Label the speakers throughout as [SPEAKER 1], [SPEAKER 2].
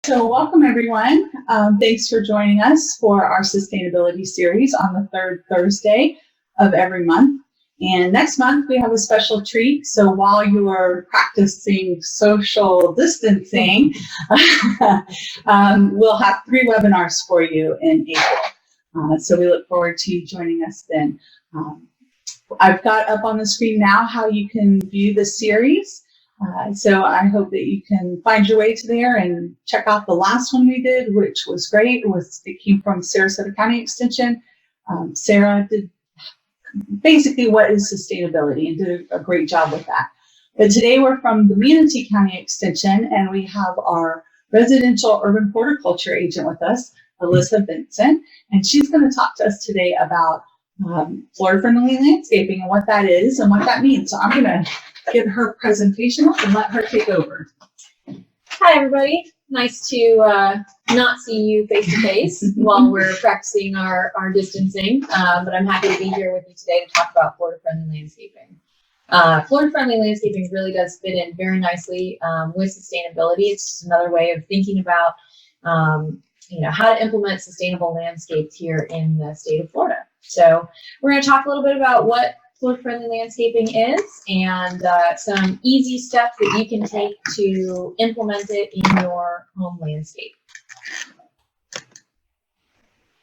[SPEAKER 1] So welcome everyone. Thanks for joining us for our sustainability series on the third Thursday of every month. And next month we have a special treat. So while you are practicing social distancing, we'll have 3 webinars for you in April. So we look forward to you joining us then. I've got up on the screen now how you can view the series. So I hope that you can find your way to there and check out the last one we did, which was great. It came from Sarasota County Extension. Sarah did basically what is sustainability and did a great job with that. But today we're from the Manatee County Extension, and we have our residential urban horticulture agent with us, Alyssa Vincent, and she's going to talk to us today about Florida-friendly landscaping and what that is and what that means. So I'm going to give her presentation and let her take over.
[SPEAKER 2] Hi, everybody. Nice to not see you face to face while we're practicing our distancing, but I'm happy to be here with you today to talk about Florida-friendly landscaping. Florida-friendly landscaping really does fit in very nicely with sustainability. It's just another way of thinking about how to implement sustainable landscapes here in the state of Florida. So we're going to talk a little bit about what Florida-friendly landscaping is and some easy steps that you can take to implement it in your home landscape.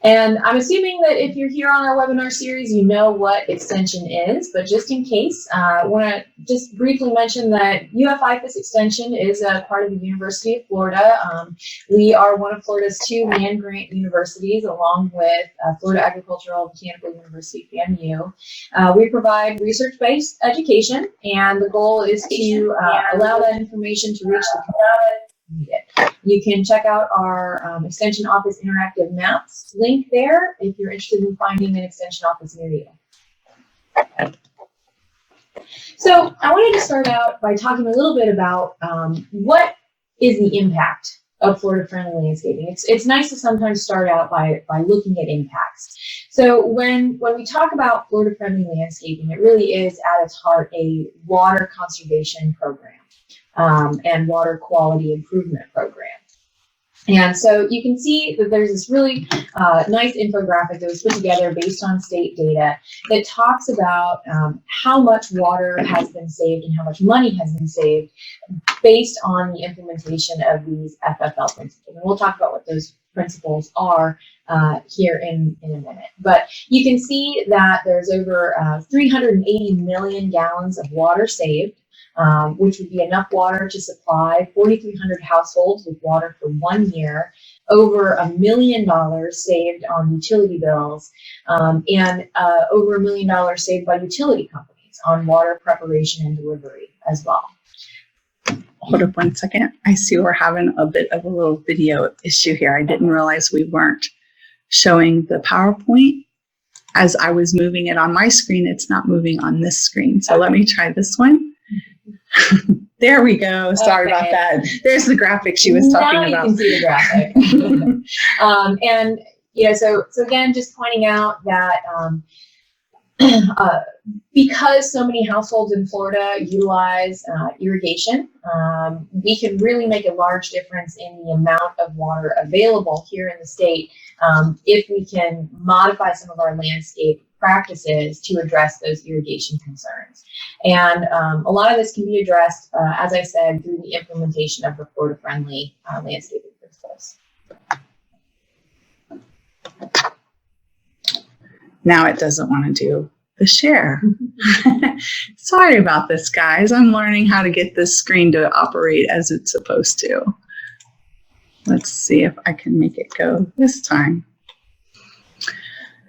[SPEAKER 2] And I'm assuming that if you're here on our webinar series, you know what extension is, but just in case, I want to just briefly mention that IFAS Extension is a part of the University of Florida. We are one of Florida's 2 land-grant universities, along with Florida Agricultural and Botanical University, FAMU. We provide research-based education, and the goal is to allow that information to reach the community. You can check out our Extension Office Interactive Maps link there if you're interested in finding an Extension office near you. So I wanted to start out by talking a little bit about what is the impact of Florida-friendly landscaping. It's nice to sometimes start out by looking at impacts. So when we talk about Florida-friendly landscaping, it really is at its heart a water conservation program. And water quality improvement program. And so you can see that there's this really nice infographic that was put together based on state data that talks about how much water has been saved and how much money has been saved based on the implementation of these FFL principles. And we'll talk about what those principles are here in a minute. But you can see that there's over 380 million gallons of water saved, which would be enough water to supply 4,300 households with water for 1 year, over $1 million saved on utility bills, and over $1 million saved by utility companies on water preparation and delivery as well.
[SPEAKER 1] Hold up 1 second. I see we're having a bit of a little video issue here. I didn't realize we weren't showing the PowerPoint. As I was moving it on my screen, it's not moving on this screen. So let me try this one. There we go. Sorry about that. There's the graphic she was talking about.
[SPEAKER 2] Now you can see the graphic. And so again, just pointing out that because so many households in Florida utilize irrigation, we can really make a large difference in the amount of water available here in the state if we can modify some of our landscape practices to address those irrigation concerns. And a lot of this can be addressed, as I said, through the implementation of the Florida-friendly landscaping principles.
[SPEAKER 1] Now it doesn't want to do the share. Sorry about this, guys. I'm learning how to get this screen to operate as it's supposed to. Let's see if I can make it go this time.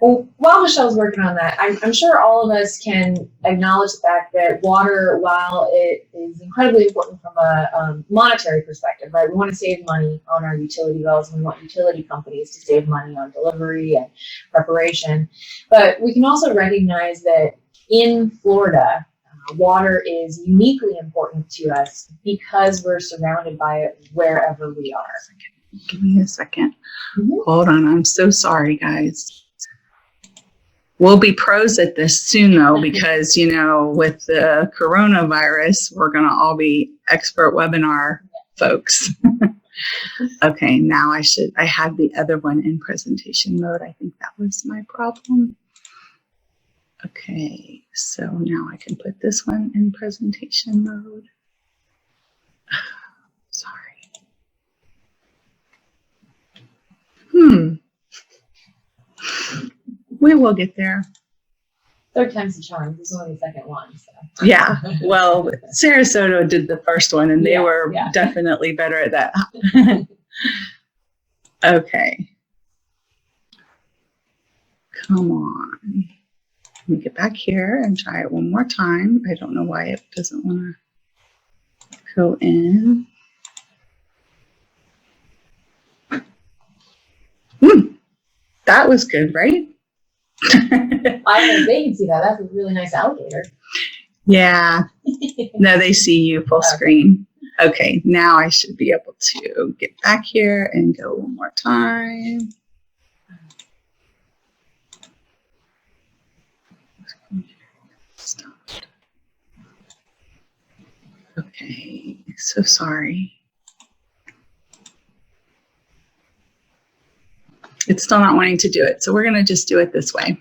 [SPEAKER 2] Well, while Michelle's working on that, I'm sure all of us can acknowledge the fact that water, while it is incredibly important from a monetary perspective, right? We want to save money on our utility bills, and we want utility companies to save money on delivery and preparation. But we can also recognize that in Florida, water is uniquely important to us because we're surrounded by it wherever we are.
[SPEAKER 1] Give me a second. Hold on. I'm so sorry, guys. We'll be pros at this soon, though, because, with the coronavirus, we're going to all be expert webinar folks. Okay, now I had the other one in presentation mode. I think that was my problem. Okay, so now I can put this one in presentation mode. Sorry. We will get there.
[SPEAKER 2] Third time's the charm. This is only the second one. So.
[SPEAKER 1] Yeah. Well, Sarasota did the first one, and they were
[SPEAKER 2] yeah.
[SPEAKER 1] definitely better at that. Okay. Come on. Let me get back here and try it one more time. I don't know why it doesn't want to go in. That was good, right?
[SPEAKER 2] I don't know if they can see that. That's a really nice alligator.
[SPEAKER 1] Yeah. No, they see you full screen. Okay, now I should be able to get back here and go one more time. Stopped. Okay, so sorry. It's still not wanting to do it, so we're going to just do it this way.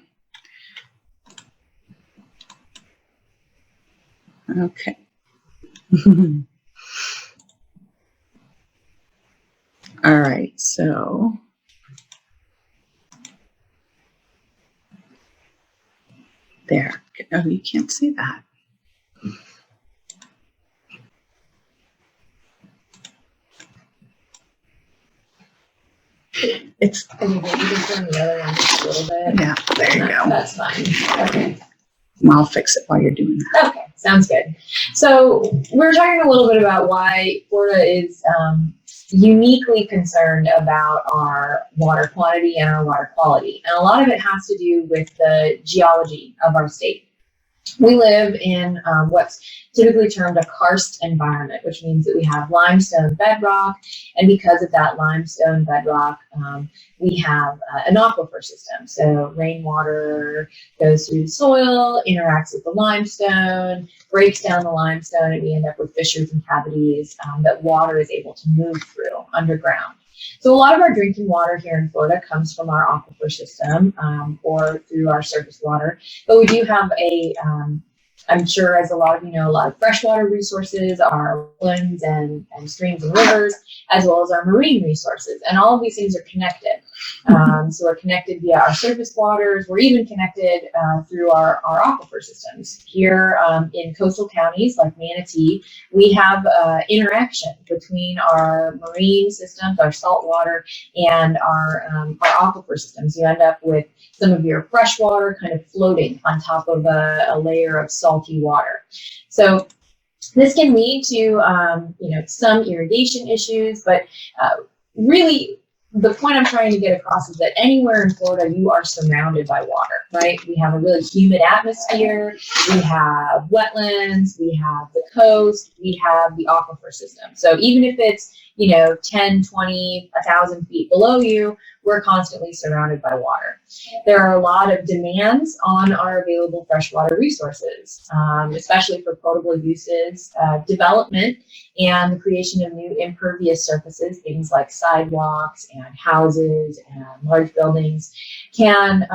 [SPEAKER 1] Okay. All right, so there. Oh, you can't see that. It's.
[SPEAKER 2] Can you maybe turn the other one just a little bit?
[SPEAKER 1] Yeah, there you go.
[SPEAKER 2] That's fine. Okay.
[SPEAKER 1] I'll fix it while you're doing that.
[SPEAKER 2] Okay, sounds good. So we're talking a little bit about why Florida is uniquely concerned about our water quantity and our water quality. And a lot of it has to do with the geology of our state. We live in what's typically termed a karst environment, which means that we have limestone bedrock. And because of that limestone bedrock, we have an aquifer system. So rainwater goes through the soil, interacts with the limestone, breaks down the limestone, and we end up with fissures and cavities that water is able to move through underground. So a lot of our drinking water here in Florida comes from our aquifer system or through our surface water. But we do have I'm sure as a lot of you know, a lot of freshwater resources, our wetlands and streams and rivers, as well as our marine resources. And all of these things are connected. So we're connected via our surface waters. We're even connected through our aquifer systems. Here in coastal counties like Manatee, we have interaction between our marine systems, our salt water, and our aquifer systems. You end up with some of your fresh water kind of floating on top of a layer of salty water. So this can lead to some irrigation issues, but really the point I'm trying to get across is that anywhere in Florida, you are surrounded by water, right? We have a really humid atmosphere, we have wetlands, we have the coast, we have the aquifer system. So even if it's 10, 20, 1,000 feet below you, we're constantly surrounded by water. There are a lot of demands on our available freshwater resources, especially for potable uses, development, and the creation of new impervious surfaces, things like sidewalks and houses and large buildings, can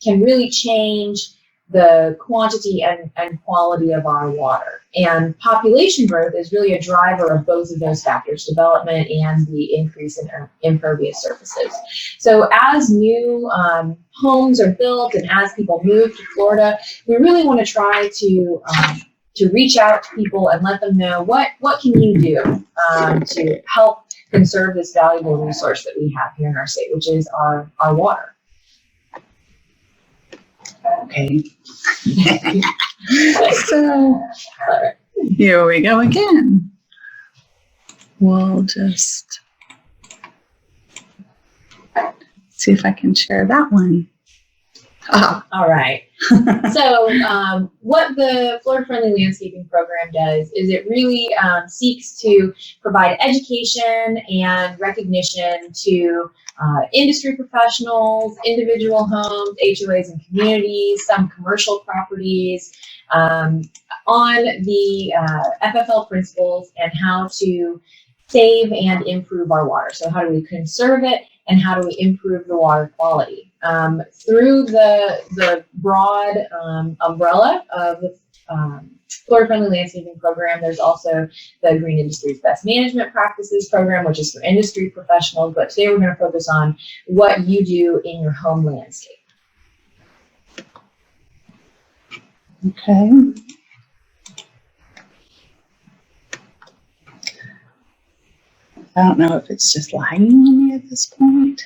[SPEAKER 2] really change the quantity and quality of our water. And population growth is really a driver of both of those factors, development and the increase in impervious surfaces. So as new homes are built and as people move to Florida, we really want to try to reach out to people and let them know what can you do to help conserve this valuable resource that we have here in our state, which is our water.
[SPEAKER 1] Okay. So here we go again. We'll just see if I can share that one.
[SPEAKER 2] All right. So what the Florida Friendly Landscaping Program does is it really seeks to provide education and recognition to industry professionals, individual homes, HOAs and communities, some commercial properties on the FFL principles and how to save and improve our water. So how do we conserve it, and how do we improve the water quality? Through the broad umbrella of the Florida-Friendly Landscaping Program, there's also the Green Industry's Best Management Practices Program, which is for industry professionals. But today we're going to focus on what you do in your home landscape.
[SPEAKER 1] Okay. I don't know if it's just lagging on me at this point.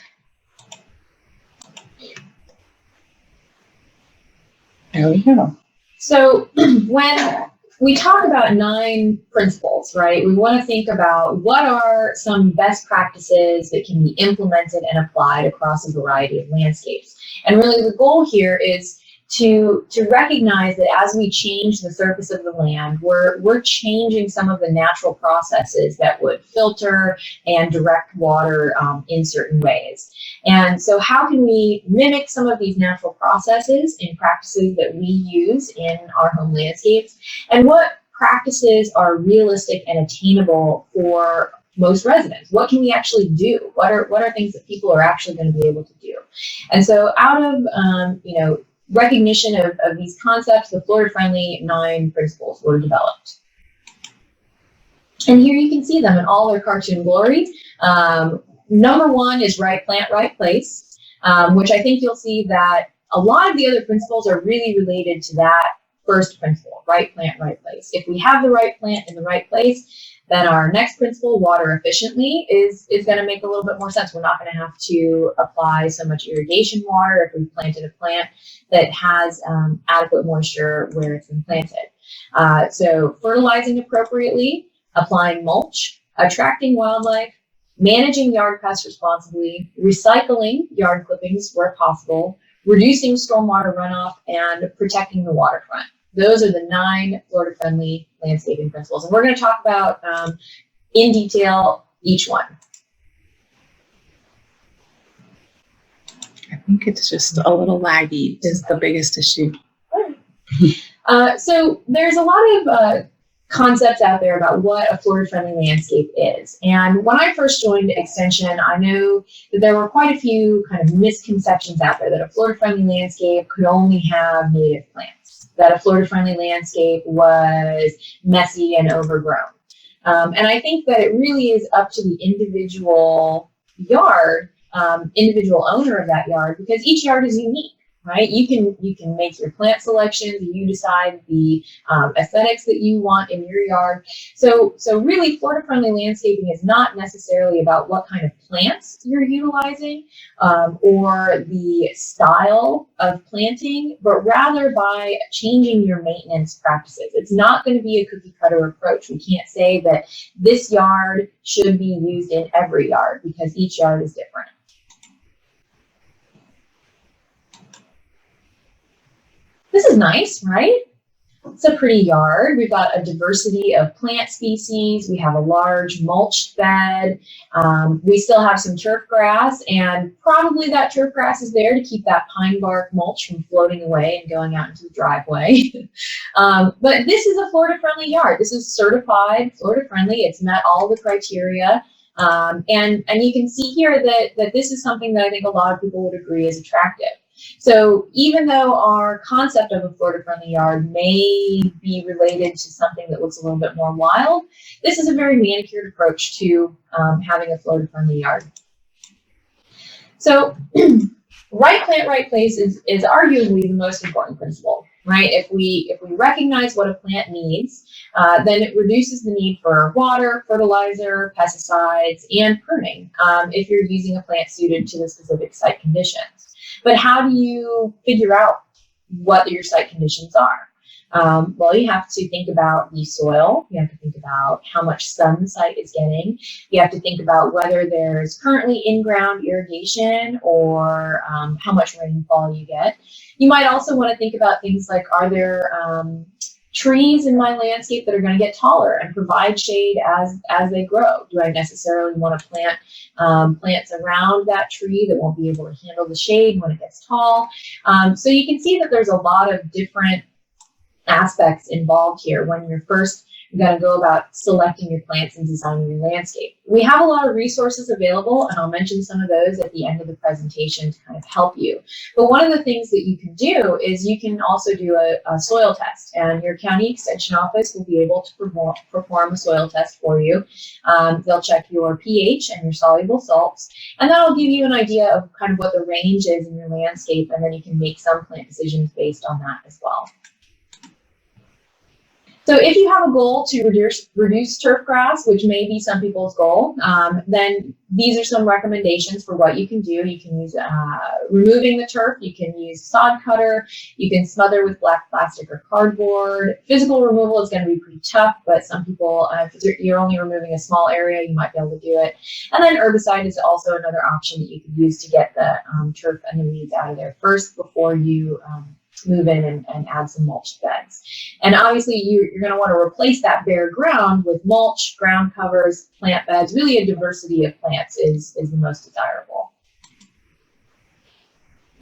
[SPEAKER 1] There we go.
[SPEAKER 2] So when we talk about 9 principles, right, we want to think about what are some best practices that can be implemented and applied across a variety of landscapes. And really the goal here is to recognize that as we change the surface of the land, we're changing some of the natural processes that would filter and direct water in certain ways. And so how can we mimic some of these natural processes in practices that we use in our home landscapes? And what practices are realistic and attainable for most residents? What can we actually do? What are things that people are actually going to be able to do? And so out of recognition of these concepts, the Florida-Friendly 9 principles were developed. And here you can see them in all their cartoon glory. Number 1 is right plant, right place, which I think you'll see that a lot of the other principles are really related to that first principle, right plant, right place. If we have the right plant in the right place, then our next principle, water efficiently, is going to make a little bit more sense. We're not going to have to apply so much irrigation water if we've planted a plant that has adequate moisture where it's been planted. So fertilizing appropriately, applying mulch, attracting wildlife, managing yard pests responsibly, recycling yard clippings where possible, reducing stormwater runoff, and protecting the waterfront. Those are the 9 Florida-friendly landscaping principles. And we're going to talk about in detail each one.
[SPEAKER 1] I think it's just a little laggy is the biggest issue.
[SPEAKER 2] So there's a lot of concepts out there about what a Florida-friendly landscape is. And when I first joined Extension, I know that there were quite a few kind of misconceptions out there that a Florida-friendly landscape could only have native plants, that a Florida-friendly landscape was messy and overgrown. And I think that it really is up to the individual yard, individual owner of that yard, because each yard is unique. Right? You can make your plant selections. You decide the aesthetics that you want in your yard. So really, Florida-friendly landscaping is not necessarily about what kind of plants you're utilizing or the style of planting, but rather by changing your maintenance practices. It's not going to be a cookie-cutter approach. We can't say that this yard should be used in every yard because each yard is different. This is nice, right? It's a pretty yard. We've got a diversity of plant species. We have a large mulch bed. We still have some turf grass, and probably that turf grass is there to keep that pine bark mulch from floating away and going out into the driveway. But this is a Florida-friendly yard. This is certified Florida-friendly. It's met all the criteria. And you can see here that this is something that I think a lot of people would agree is attractive. So even though our concept of a Florida-friendly yard may be related to something that looks a little bit more wild, this is a very manicured approach to having a Florida-friendly yard. So right plant, right place is arguably the most important principle, right? If we recognize what a plant needs, then it reduces the need for water, fertilizer, pesticides, and pruning if you're using a plant suited to the specific site conditions. But how do you figure out what your site conditions are? Well, you have to think about the soil. You have to think about how much sun the site is getting. You have to think about whether there's currently in-ground irrigation or how much rainfall you get. You might also want to think about things like, are there trees in my landscape that are going to get taller and provide shade as they grow? Do I necessarily want to plant plants around that tree that won't be able to handle the shade when it gets tall? So you can see that there's a lot of different aspects involved here when you're first going to go about selecting your plants and designing your landscape. We have a lot of resources available, and I'll mention some of those at the end of the presentation to kind of help you. But one of the things that you can do is you can also do a soil test, and your county extension office will be able to perform a soil test for you. They'll check your pH and your soluble salts, and that'll give you an idea of kind of what the range is in your landscape, and then you can make some plant decisions based on that as well. So if you have a goal to reduce turf grass, which may be some people's goal, then these are some recommendations for what you can do. You can use removing the turf, you can use sod cutter, you can smother with black plastic or cardboard. Physical removal is going to be pretty tough, but some people, if you're only removing a small area, you might be able to do it. And then herbicide is also another option that you can use to get the turf and the weeds out of there first before you move in and add some mulch beds. And obviously you're going to want to replace that bare ground with mulch, ground covers, plant beds. Really a diversity of plants is the most desirable.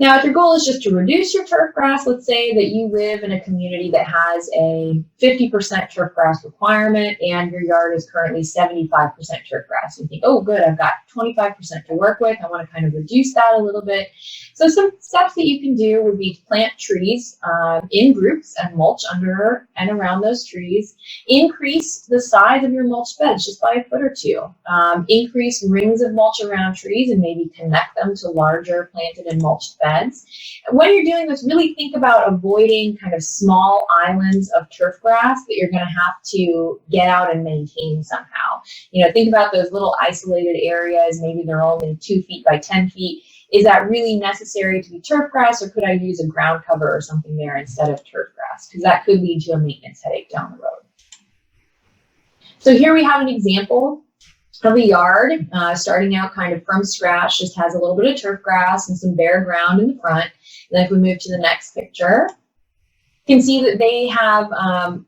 [SPEAKER 2] Now, if your goal is just to reduce your turf grass, let's say that you live in a community that has a 50% turf grass requirement and your yard is currently 75% turf grass. You think, oh, good, I've got 25% to work with. I want to kind of reduce that a little bit. So some steps that you can do would be to plant trees in groups and mulch under and around those trees. Increase the size of your mulch beds just by a foot or two. Increase rings of mulch around trees and maybe connect them to larger planted and mulched beds. When you're doing this, really think about avoiding kind of small islands of turf grass that you're going to have to get out and maintain somehow. You know, think about those little isolated areas. Maybe they're only 2 feet by 10 feet. Is that really necessary to be turf grass, or could I use a ground cover or something there instead of turf grass? Because that could lead to a maintenance headache down the road. So here we have an example of a yard starting out kind of from scratch, just has a little bit of turf grass and some bare ground in the front. And then if we move to the next picture, you can see that they have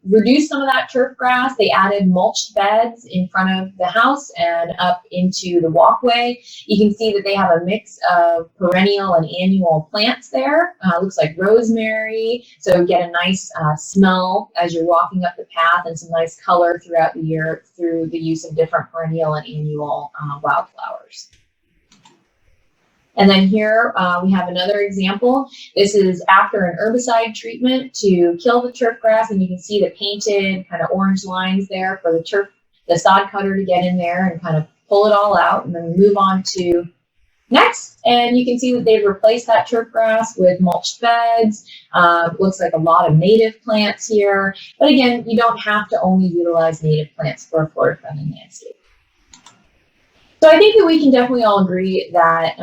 [SPEAKER 2] reduced some of that turf grass. They added mulched beds in front of the house and up into the walkway. You can see that they have a mix of perennial and annual plants there. Looks like rosemary, so get a nice smell as you're walking up the path, and some nice color throughout the year through the use of different perennial and annual wildflowers. And then here we have another example. This is after an herbicide treatment to kill the turf grass, and you can see the painted kind of orange lines there for the sod cutter to get in there and kind of pull it all out. And then we move on to next, and you can see that they've replaced that turf grass with mulched beds. Looks like a lot of native plants here. But again, you don't have to only utilize native plants for a Florida-friendly landscape. So I think that we can definitely all agree that,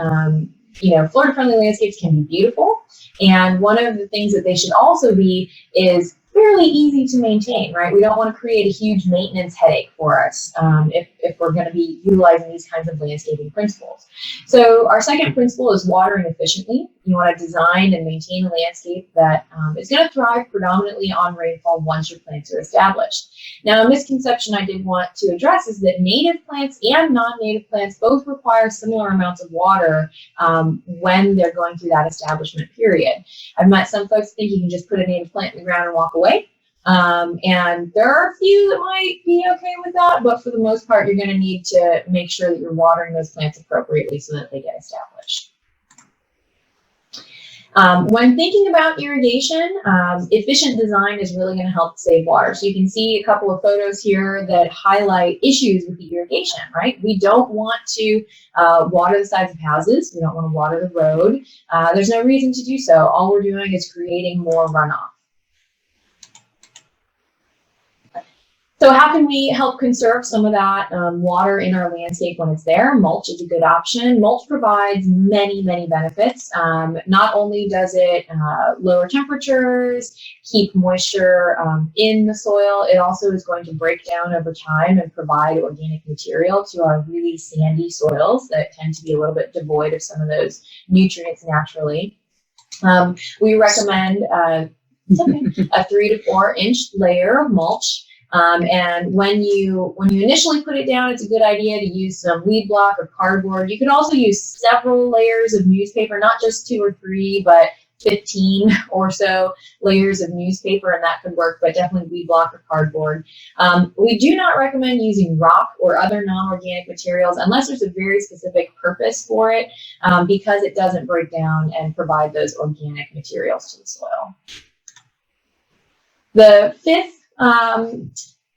[SPEAKER 2] Florida-friendly landscapes can be beautiful. And one of the things that they should also be is fairly easy to maintain, right? We don't want to create a huge maintenance headache for us if we're going to be utilizing these kinds of landscaping principles. So our second principle is watering efficiently. You want to design and maintain a landscape that is going to thrive predominantly on rainfall once your plants are established. Now, a misconception I did want to address is that native plants and non-native plants both require similar amounts of water when they're going through that establishment period. I've met some folks think you can just put a native plant in the ground and walk away. And there are a few that might be okay with that, but for the most part, you're going to need to make sure that you're watering those plants appropriately so that they get established. When thinking about irrigation, efficient design is really going to help save water. So you can see a couple of photos here that highlight issues with the irrigation, right? We don't want to water the sides of houses. We don't want to water the road. There's no reason to do so. All we're doing is creating more runoff. So how can we help conserve some of that water in our landscape when it's there? Mulch is a good option. Mulch provides many, many benefits. Not only does it lower temperatures, keep moisture in the soil, it also is going to break down over time and provide organic material to our really sandy soils that tend to be a little bit devoid of some of those nutrients naturally. We recommend a 3 to 4 inch layer of mulch. And when you initially put it down, it's a good idea to use some weed block or cardboard. You could also use several layers of newspaper, not just 2 or 3, but 15 or so layers of newspaper, and that could work, but definitely weed block or cardboard. We do not recommend using rock or other non-organic materials unless there's a very specific purpose for it, because it doesn't break down and provide those organic materials to the soil. The fifth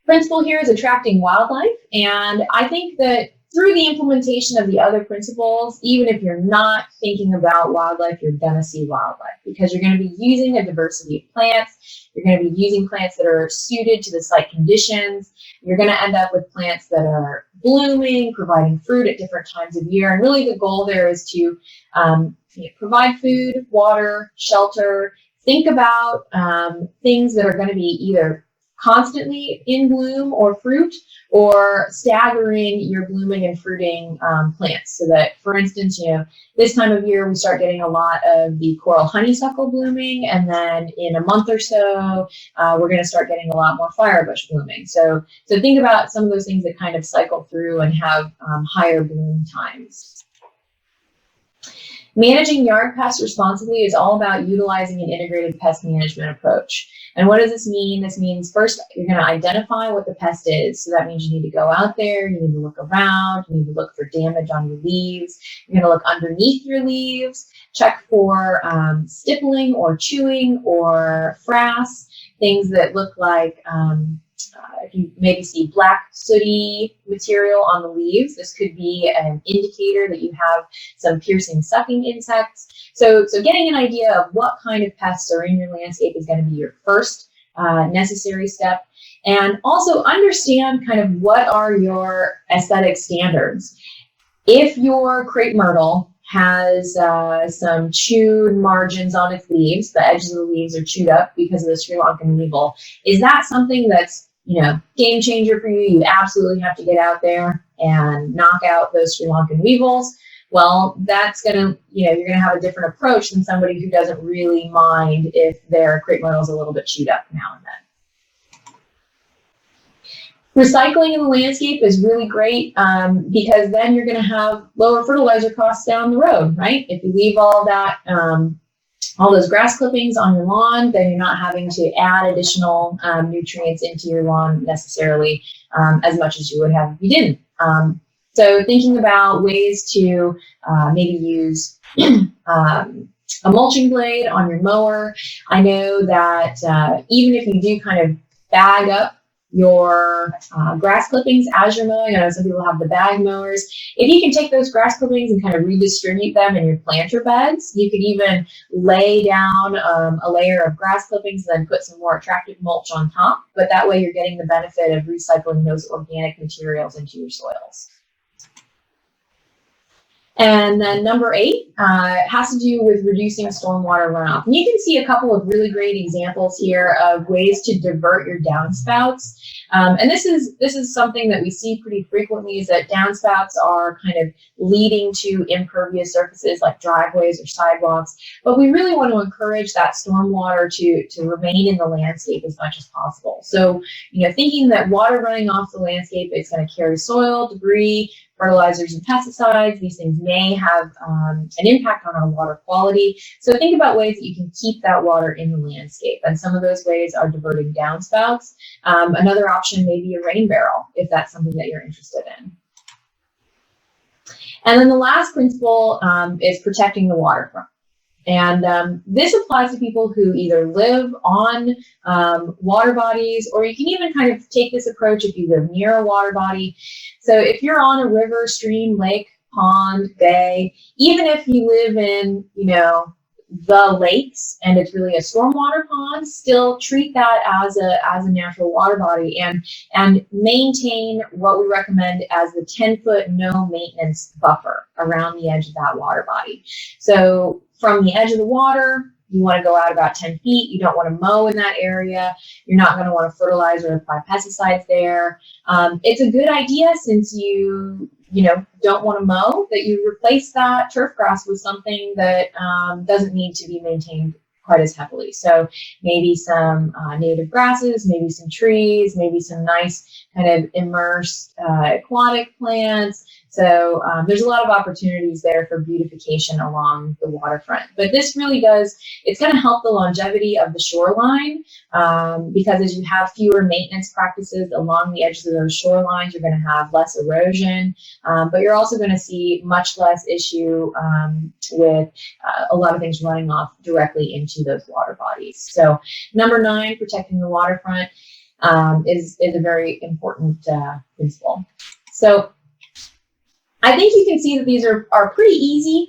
[SPEAKER 2] principle here is attracting wildlife, and I think that through the implementation of the other principles, even if you're not thinking about wildlife, you're going to see wildlife, because you're going to be using a diversity of plants. You're going to be using plants that are suited to the site conditions. You're going to end up with plants that are blooming, providing fruit at different times of year. And really the goal there is to provide food, water, shelter. Think about things that are going to be either constantly in bloom or fruit, or staggering your blooming and fruiting plants, so that, for instance, this time of year we start getting a lot of the coral honeysuckle blooming, and then in a month or so we're going to start getting a lot more firebush blooming. So think about some of those things that kind of cycle through and have higher bloom times. Managing yard pests responsibly is all about utilizing an integrated pest management approach. And what does this mean? This means first you're going to identify what the pest is. So that means you need to go out there, you need to look around, you need to look for damage on your leaves. You're going to look underneath your leaves, check for stippling or chewing or frass, things that look like if you maybe see black sooty material on the leaves, this could be an indicator that you have some piercing sucking insects. So getting an idea of what kind of pests are in your landscape is going to be your first necessary step. And also understand kind of what are your aesthetic standards. If your crepe myrtle has some chewed margins on its leaves, the edges of the leaves are chewed up because of the Sri Lankan weevil, is that something that's game changer for you? You absolutely have to get out there and knock out those Sri Lankan weevils. Well, that's gonna, you're gonna have a different approach than somebody who doesn't really mind if their crepe myrtle is a little bit chewed up now and then. Recycling in the landscape is really great because then you're going to have lower fertilizer costs down the road, right? If you leave all that, all those grass clippings on your lawn, then you're not having to add additional nutrients into your lawn necessarily as much as you would have if you didn't. So thinking about ways to maybe use a mulching blade on your mower. I know that even if you do kind of bag up your grass clippings as you're mowing, I know some people have the bag mowers. If you can take those grass clippings and kind of redistribute them in your planter beds, you could even lay down a layer of grass clippings and then put some more attractive mulch on top. But that way you're getting the benefit of recycling those organic materials into your soils. And then number 8 has to do with reducing stormwater runoff. And you can see a couple of really great examples here of ways to divert your downspouts. And this is something that we see pretty frequently, is that downspouts are kind of leading to impervious surfaces like driveways or sidewalks. But we really want to encourage that stormwater to remain in the landscape as much as possible. So, thinking that water running off the landscape is going to carry soil, debris, fertilizers and pesticides. These things may have an impact on our water quality. So think about ways that you can keep that water in the landscape. And some of those ways are diverting downspouts. Another option may be a rain barrel, if that's something that you're interested in. And then the last principle is protecting the waterfront. And this applies to people who either live on water bodies, or you can even kind of take this approach if you live near a water body. So if you're on a river, stream, lake, pond, bay, even if you live in, the lakes and it's really a stormwater pond, still treat that as a natural water body and maintain what we recommend as the 10-foot no maintenance buffer around the edge of that water body. So from the edge of the water, you want to go out about 10 feet. You don't want to mow in that area. You're not going to want to fertilize or apply pesticides there. It's a good idea, since you don't want to mow, that you replace that turf grass with something that doesn't need to be maintained quite as heavily. So maybe some native grasses, maybe some trees, maybe some nice kind of immersed aquatic plants, So there's a lot of opportunities there for beautification along the waterfront. But this really does, it's going to help the longevity of the shoreline because as you have fewer maintenance practices along the edges of those shorelines, you're going to have less erosion, but you're also going to see much less issue with a lot of things running off directly into those water bodies. So number 9, protecting the waterfront is a very important principle. So I think you can see that these are pretty easy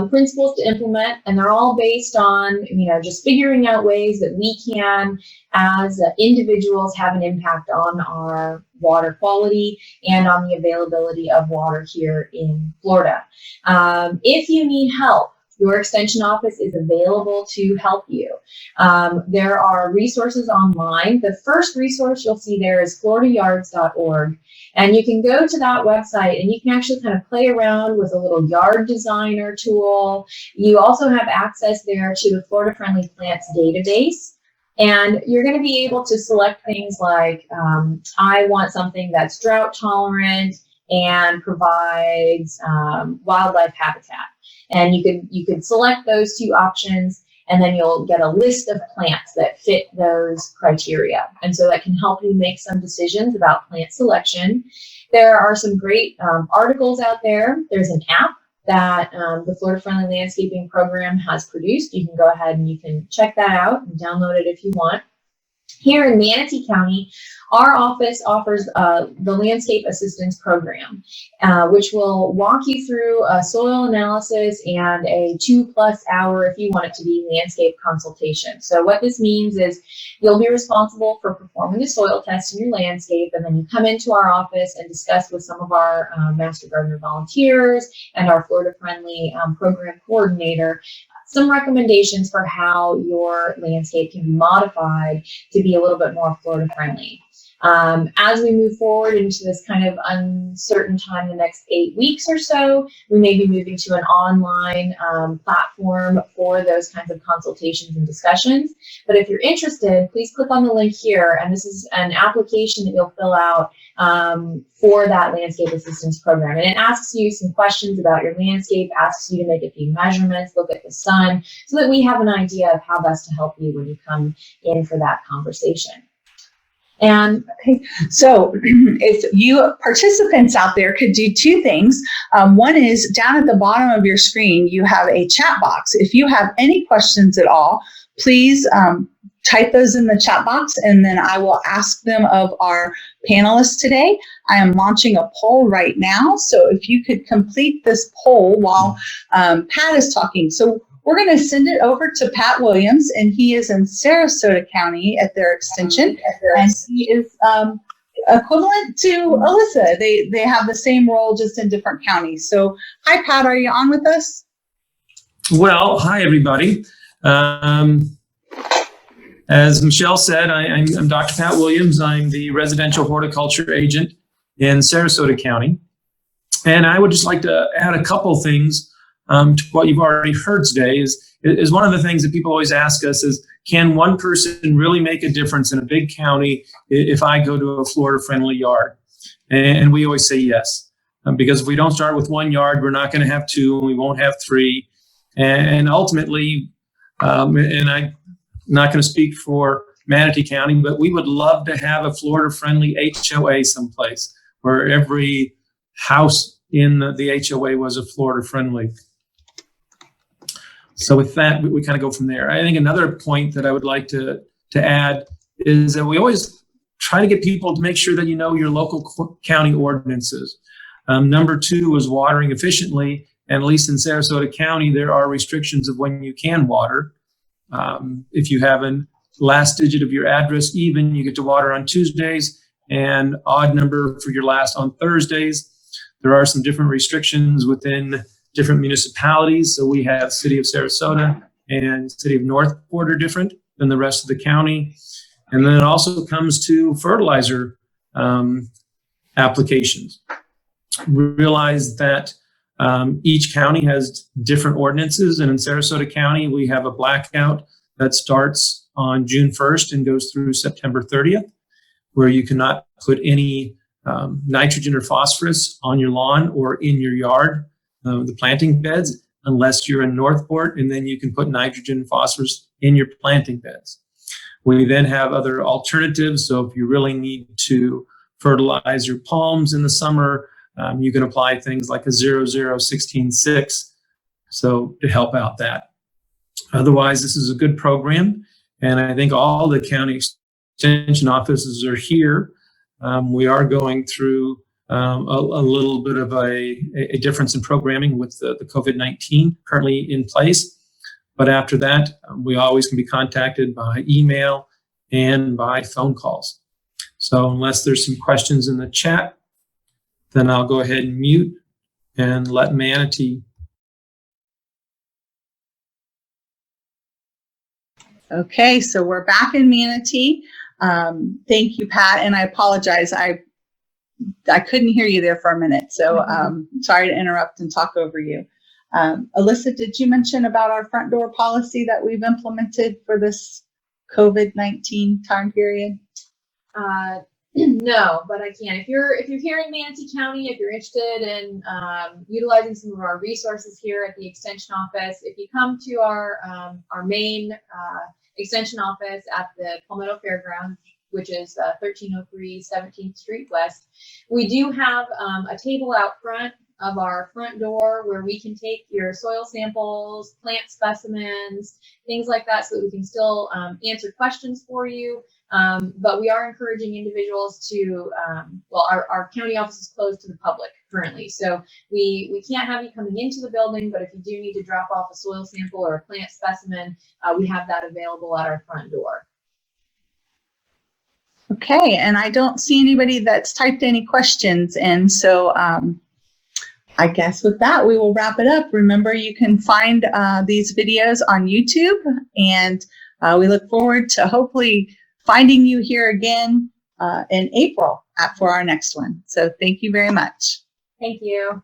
[SPEAKER 2] principles to implement, and they're all based on, just figuring out ways that we can, as individuals, have an impact on our water quality and on the availability of water here in Florida. If you need help, your extension office is available to help you. There are resources online. The first resource you'll see there is floridayards.org. And you can go to that website and you can actually kind of play around with a little yard designer tool. You also have access there to the Florida Friendly Plants database. And you're going to be able to select things like, I want something that's drought tolerant and provides wildlife habitat. And you could select those 2 options, and then you'll get a list of plants that fit those criteria. And so that can help you make some decisions about plant selection. There are some great articles out there. There's an app that the Florida Friendly Landscaping Program has produced. You can go ahead and you can check that out and download it if you want. Here in Manatee County, our office offers the Landscape Assistance Program, which will walk you through a soil analysis and a 2+ hour, if you want it to be, landscape consultation. So what this means is you'll be responsible for performing a soil test in your landscape, and then you come into our office and discuss with some of our Master Gardener volunteers and our Florida Friendly Program Coordinator some recommendations for how your landscape can be modified to be a little bit more Florida friendly. As we move forward into this kind of uncertain time, the next 8 weeks or so, we may be moving to an online platform for those kinds of consultations and discussions. But if you're interested, please click on the link here, and this is an application that you'll fill out for that landscape assistance program. And it asks you some questions about your landscape, asks you to make a few measurements, look at the sun, so that we have an idea of how best to help you when you come in for that conversation. And
[SPEAKER 1] okay, so if you participants out there could do 2 things. One is down at the bottom of your screen, you have a chat box. If you have any questions at all, please type those in the chat box, and then I will ask them of our panelists today. I am launching a poll right now, so if you could complete this poll while Pat is talking. So we're going to send it over to Pat Williams, and he is in Sarasota County at their extension, and he is equivalent to Alyssa. They have the same role, just in different counties. So hi, Pat, are you on with us?
[SPEAKER 3] Well, hi, everybody. As Michelle said, I'm Dr. Pat Williams. I'm the residential horticulture agent in Sarasota County. And I would just like to add a couple things to what you've already heard today. Is one of the things that people always ask us is, can one person really make a difference in a big county if I go to a Florida-friendly yard? And we always say yes. Because if we don't start with 1 yard, we're not going to have 2, and we won't have 3. And ultimately, and I'm not going to speak for Manatee County, but we would love to have a Florida-friendly HOA someplace where every house in the HOA was a Florida-friendly. So with that, we kind of go from there. I think another point that I would like to add is that we always try to get people to make sure that you know your local county ordinances. Number 2 is watering efficiently. And at least in Sarasota County, there are restrictions of when you can water. If you have a last digit of your address even, you get to water on Tuesdays, and odd number for your last on Thursdays. There are some different restrictions within different municipalities. So we have City of Sarasota and City of Northport are different than the rest of the county. And then it also comes to fertilizer applications. Realize that each county has different ordinances, and in Sarasota County, we have a blackout that starts on June 1st and goes through September 30th, where you cannot put any nitrogen or phosphorus on your lawn or in your yard, the planting beds, unless you're in Northport, and then you can put nitrogen and phosphorus in your planting beds. We then have other alternatives. So if you really need to fertilize your palms in the summer, you can apply things like a 00-16-6, so to help out that. Otherwise, this is a good program, and I think all the county extension offices are here. We are going through a little bit of a difference in programming with the COVID-19 currently in place. But after that, we always can be contacted by email and by phone calls. So unless there's some questions in the chat, then I'll go ahead and mute and let Manatee.
[SPEAKER 1] Okay, so we're back in Manatee. Thank you, Pat, and I apologize. I couldn't hear you there for a minute, so sorry to interrupt and talk over you. Alyssa, did you mention about our front door policy that we've implemented for this COVID-19 time period?
[SPEAKER 2] No, but I can. If you're here in Manatee County, if you're interested in utilizing some of our resources here at the Extension Office, if you come to our main Extension Office at the Palmetto Fairgrounds, which is 1303 17th Street West, we do have a table out front of our front door where we can take your soil samples, plant specimens, things like that, so that we can still answer questions for you. But we are encouraging individuals to, our county office is closed to the public currently, so we can't have you coming into the building, but if you do need to drop off a soil sample or a plant specimen, we have that available at our front door.
[SPEAKER 1] Okay, and I don't see anybody that's typed any questions, and so I guess with that, we will wrap it up. Remember, you can find these videos on YouTube, and we look forward to hopefully finding you here again in April for our next one. So thank you very much.
[SPEAKER 2] Thank you.